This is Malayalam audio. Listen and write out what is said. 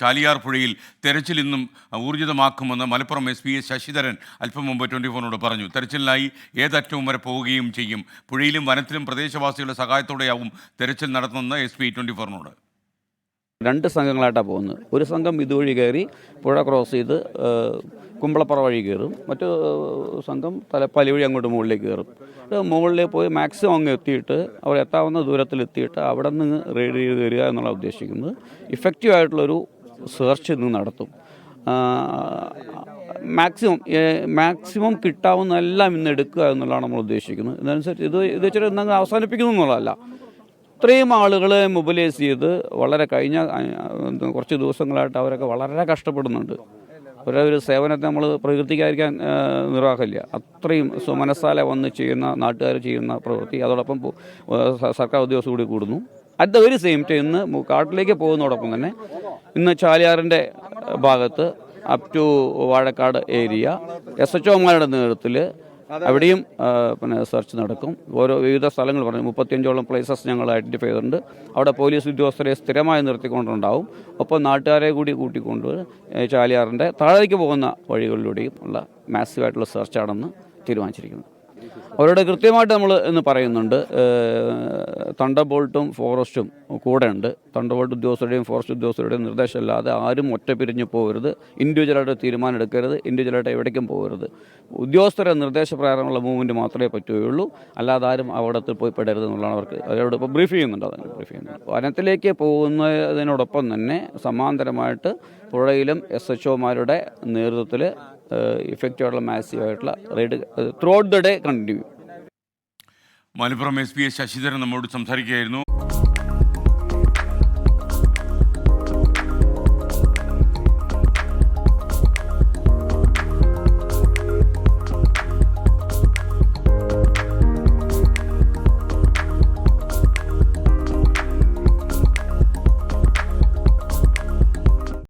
ചാലിയാർ പുഴയിൽ തെരച്ചിൽ ഇന്നും ഊർജിതമാക്കുമെന്ന് മലപ്പുറം SP ശശിധരൻ അല്പം മുമ്പ് 24 പറഞ്ഞു. തെരച്ചിലിനായി ഏതറ്റവും വരെ പോവുകയും ചെയ്യും. പുഴയിലും വനത്തിലും പ്രദേശവാസികളുടെ സഹായത്തോടെയാവും തെരച്ചിൽ നടത്തുന്നതെന്ന് SP 24 രണ്ട് സംഘങ്ങളായിട്ടാണ് പോകുന്നത്. ഒരു സംഘം ഇതുവഴി കയറി പുഴ ക്രോസ് ചെയ്ത് കുമ്പളപ്പുറ വഴി കയറും. മറ്റു സംഘം തലപ്പാലി വഴി അങ്ങോട്ട് മുകളിലേക്ക് കയറും. മുകളിലേക്ക് പോയി മാക്സിമം അങ്ങ് എത്തിയിട്ട് അവർ എത്താവുന്ന ദൂരത്തിലെത്തിയിട്ട് അവിടെ നിന്ന് റെയ്ഡ് ചെയ്ത് വരിക എന്നുള്ള ഉദ്ദേശിക്കുന്നത്. ഇഫക്റ്റീവായിട്ടുള്ളൊരു സെർച്ച് ഇന്ന് നടത്തും. മാക്സിമം കിട്ടാവുന്ന എല്ലാം ഇന്ന് എടുക്കുക എന്നുള്ളതാണ് നമ്മൾ ഉദ്ദേശിക്കുന്നത്. ഇതനുസരിച്ച് ഇത് വെച്ചിട്ട് ഇന്നങ്ങ് അവസാനിപ്പിക്കുന്നു എന്നുള്ളതല്ല. ഇത്രയും ആളുകളെ മൊബിലൈസ് ചെയ്ത് വളരെ കഴിഞ്ഞ കുറച്ച് ദിവസങ്ങളായിട്ട് അവരൊക്കെ വളരെ കഷ്ടപ്പെടുന്നുണ്ട്. അവരൊരു സേവനത്തെ നമ്മൾ പ്രകീർത്തിക്കാതിരിക്കാൻ നിർവാഹമില്ല. അത്രയും മനസ്സാലെ വന്ന് ചെയ്യുന്ന നാട്ടുകാർ ചെയ്യുന്ന പ്രവൃത്തി, അതോടൊപ്പം സർക്കാർ ഉദ്യോഗസ്ഥർ കൂടി കൂടുന്നു. At the very same time ഇന്ന് കാട്ടിലേക്ക് പോകുന്നതോടൊപ്പം തന്നെ ഇന്ന് ചാലിയാറിൻ്റെ ഭാഗത്ത് അപ് ടു വാഴക്കാട് ഏരിയ SHOമാരുടെ നേതൃത്വത്തിൽ അവിടെയും സെർച്ച് നടക്കും. വിവിധ സ്ഥലങ്ങൾ പറഞ്ഞു 35ഓളം പ്ലേസസ് ഞങ്ങൾ ഐഡൻറ്റിഫൈ ചെയ്തിട്ടുണ്ട്. അവിടെ പോലീസ് ഉദ്യോഗസ്ഥരെ സ്ഥിരമായി നിർത്തിക്കൊണ്ടുണ്ടാവും. ഒപ്പം നാട്ടുകാരെ കൂടി കൂട്ടിക്കൊണ്ട് ചാലിയാറിൻ്റെ താഴേക്ക് പോകുന്ന വഴികളിലൂടെയും ഉള്ള മാസീവായിട്ടുള്ള സെർച്ചാണെന്ന് തീരുമാനിച്ചിരിക്കുന്നത്. അവരോട് കൃത്യമായിട്ട് നമ്മൾ ഇന്ന് പറയുന്നുണ്ട്. തണ്ടർബോൾട്ടും ഫോറസ്റ്റും കൂടെ ഉണ്ട്. തണ്ടർബോൾട്ട് ഉദ്യോഗസ്ഥരുടെയും ഫോറസ്റ്റ് ഉദ്യോഗസ്ഥരുടെയും നിർദ്ദേശമില്ലാതെ ആരും ഒറ്റ പിരിഞ്ഞ് പോകരുത്. ഇൻഡിവിജ്വലായിട്ട് തീരുമാനം എടുക്കരുത്. ഇൻഡിവിജ്വലായിട്ട് എവിടേക്കും പോകരുത്. ഉദ്യോഗസ്ഥരുടെ നിർദ്ദേശപ്രകാരമുള്ള മൂവ്മെൻറ്റ് മാത്രമേ പറ്റുകയുള്ളൂ. അല്ലാതെ ആരും അവിടത്തിൽ പോയി പെടരുത് എന്നുള്ളതാണ് അവരോട് ഇപ്പോൾ ബ്രീഫ് ചെയ്യുന്നുണ്ട്. അതാണ് ബ്രീഫ് ചെയ്യുന്നത്. വനത്തിലേക്ക് പോകുന്നതിനോടൊപ്പം തന്നെ സമാന്തരമായിട്ട് പുഴയിലും SHOമാരുടെ നേതൃത്വത്തിൽ ഇഫക്റ്റീവായിട്ടുള്ള മാസീവായിട്ടുള്ള raid throughout the day continue. Malappuram SP Sasidharan നമ്മോട് സംസാരിക്കുകയായിരുന്നു.